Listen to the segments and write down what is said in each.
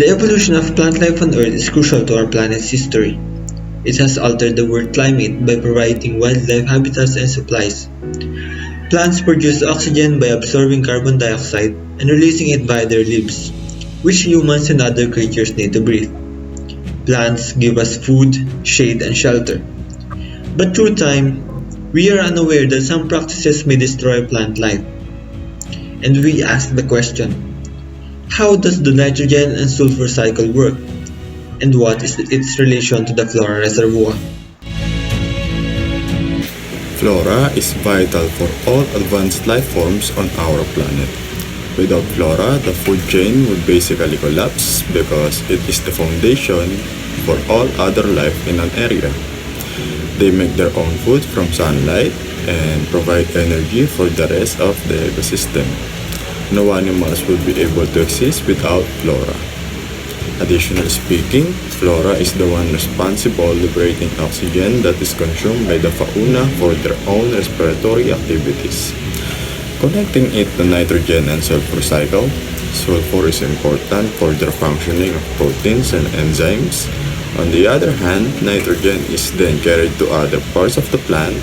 The evolution of plant life on Earth is crucial to our planet's history. It has altered the world climate by providing wildlife habitats and supplies. Plants produce oxygen by absorbing carbon dioxide and releasing it via their leaves, which humans and other creatures need to breathe. Plants give us food, shade, and shelter. But through time, we are unaware that some practices may destroy plant life. And we ask the question, how does the nitrogen and sulfur cycle work? And what is its relation to the flora reservoir? Flora is vital for all advanced life forms on our planet. Without flora, the food chain would basically collapse because it is the foundation for all other life in an area. They make their own food from sunlight and provide energy for the rest of the ecosystem. No animals would be able to exist without flora. Additionally speaking, flora is the one responsible liberating oxygen that is consumed by the fauna for their own respiratory activities. Connecting it to nitrogen and sulfur cycle, sulfur is important for the functioning of proteins and enzymes. On the other hand, nitrogen is then carried to other parts of the plant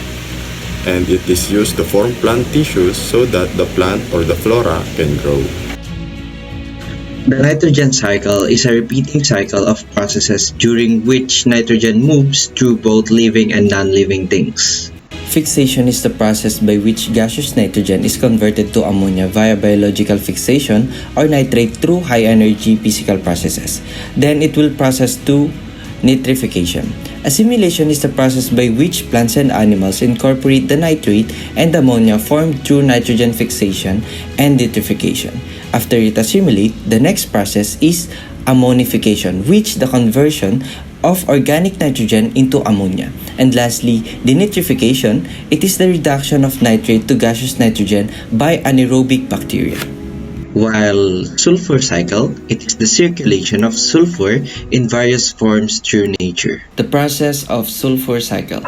and it is used to form plant tissues so that the plant or the flora can grow. The nitrogen cycle is a repeating cycle of processes during which nitrogen moves through both living and non-living things. Fixation is the process by which gaseous nitrogen is converted to ammonia via biological fixation or nitrate through high-energy physical processes. Then it will process to nitrification. Assimilation is the process by which plants and animals incorporate the nitrate and ammonia formed through nitrogen fixation and nitrification. After it assimilates, the next process is ammonification, which the conversion of organic nitrogen into ammonia. And lastly, denitrification, it is the reduction of nitrate to gaseous nitrogen by anaerobic bacteria. While sulfur cycle, it is the circulation of sulfur in various forms through nature. The process of sulfur cycle.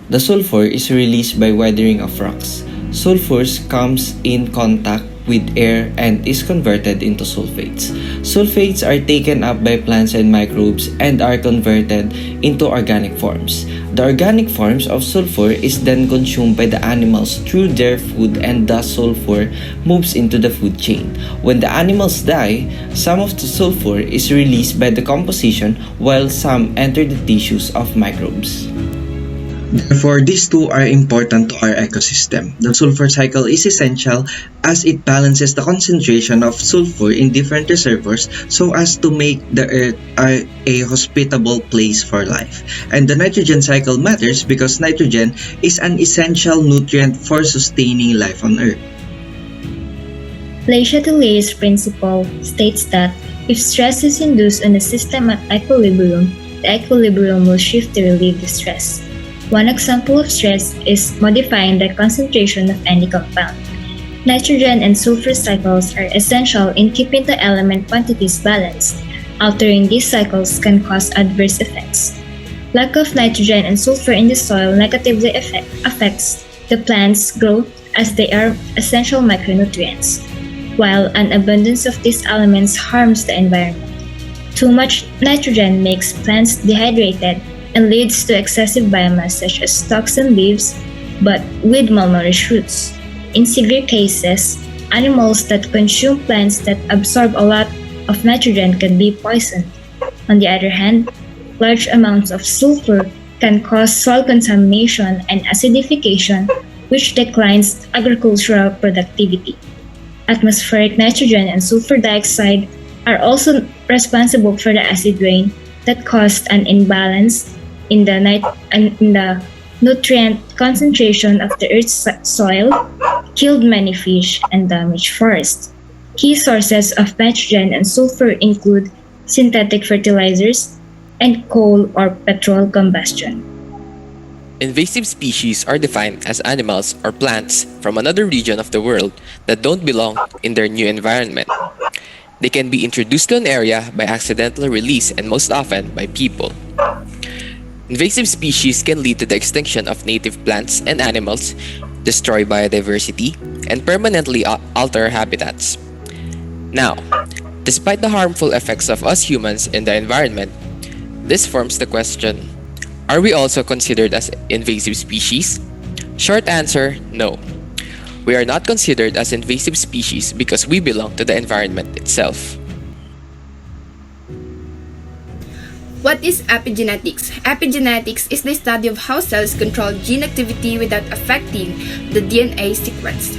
The sulfur is released by weathering of rocks. Sulfur comes in contact with air and is converted into sulfates. Sulfates are taken up by plants and microbes and are converted into organic forms. The organic forms of sulfur is then consumed by the animals through their food and thus sulfur moves into the food chain. When the animals die, some of the sulfur is released by decomposition while some enter the tissues of microbes. Therefore, these two are important to our ecosystem. The sulfur cycle is essential as it balances the concentration of sulfur in different reservoirs so as to make the earth a hospitable place for life. And the nitrogen cycle matters because nitrogen is an essential nutrient for sustaining life on earth. Le principle states that if stress is induced on a system at equilibrium, the equilibrium will shift to relieve the stress. One example of stress is modifying the concentration of any compound. Nitrogen and sulfur cycles are essential in keeping the element quantities balanced. Altering these cycles can cause adverse effects. Lack of nitrogen and sulfur in the soil negatively affects the plant's growth as they are essential micronutrients, while an abundance of these elements harms the environment. Too much nitrogen makes plants dehydrated and leads to excessive biomass such as stalks and leaves, but with malnourished roots. In severe cases, animals that consume plants that absorb a lot of nitrogen can be poisoned. On the other hand, large amounts of sulfur can cause soil contamination and acidification, which declines agricultural productivity. Atmospheric nitrogen and sulfur dioxide are also responsible for the acid rain that caused an imbalance in the nutrient concentration of the Earth's soil, killed many fish, and damaged forests. Key sources of nitrogen and sulfur include synthetic fertilizers and coal or petrol combustion. Invasive species are defined as animals or plants from another region of the world that don't belong in their new environment. They can be introduced to an area by accidental release and most often by people. Invasive species can lead to the extinction of native plants and animals, destroy biodiversity, and permanently alter habitats. Now, Despite the harmful effects of us humans in the environment, this forms the question, are we also considered as invasive species? Short answer, no. We are not considered as invasive species because we belong to the environment itself. What is epigenetics? Epigenetics is the study of how cells control gene activity without affecting the DNA sequence.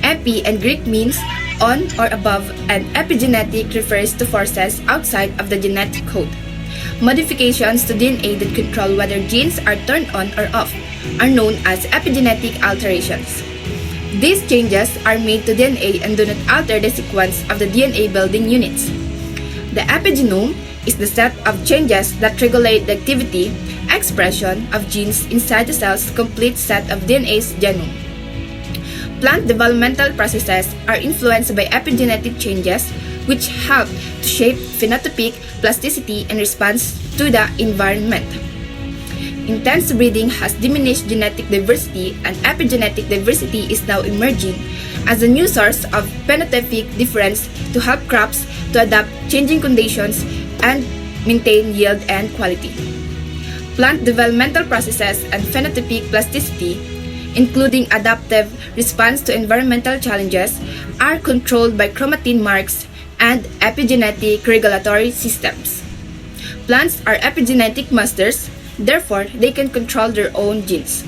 Epi in Greek means on or above, and epigenetic refers to forces outside of the genetic code. Modifications to DNA that control whether genes are turned on or off are known as epigenetic alterations. These changes are made to DNA and do not alter the sequence of the DNA building units. The epigenome is the set of changes that regulate the activity, expression of genes inside the cell's complete set of DNA's genome. Plant developmental processes are influenced by epigenetic changes, which help to shape phenotypic plasticity in response to the environment. Intense breeding has diminished genetic diversity, and epigenetic diversity is now emerging as a new source of phenotypic difference to help crops to adapt changing conditions and maintain yield and quality. Plant developmental processes and phenotypic plasticity, including adaptive response to environmental challenges, are controlled by chromatin marks and epigenetic regulatory systems. Plants are epigenetic masters, therefore they can control their own genes.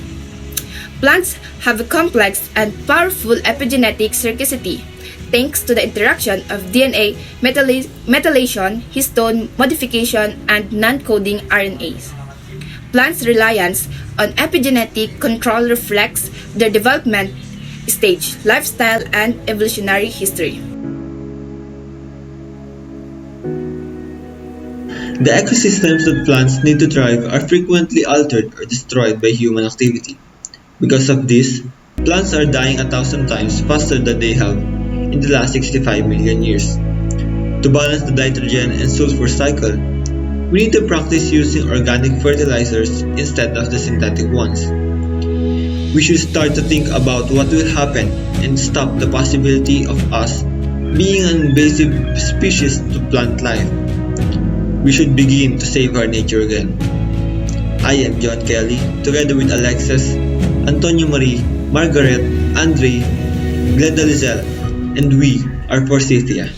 Plants have a complex and powerful epigenetic circuitry thanks to the interaction of DNA methylation, histone modification, and non-coding RNAs. Plants' reliance on epigenetic control reflects their development stage, lifestyle, and evolutionary history. The ecosystems that plants need to thrive are frequently altered or destroyed by human activity. Because of this, plants are dying 1,000 times faster than they have in the last 65 million years. To balance the nitrogen and sulfur cycle, we need to practice using organic fertilizers instead of the synthetic ones. We should start to think about what will happen and stop the possibility of us being an invasive species to plant life. We should begin to save our nature again. I am John Kelly, together with Alexis, Antonio Marie, Margaret, Andre, Glenda Lizelle, and we are Forsythia.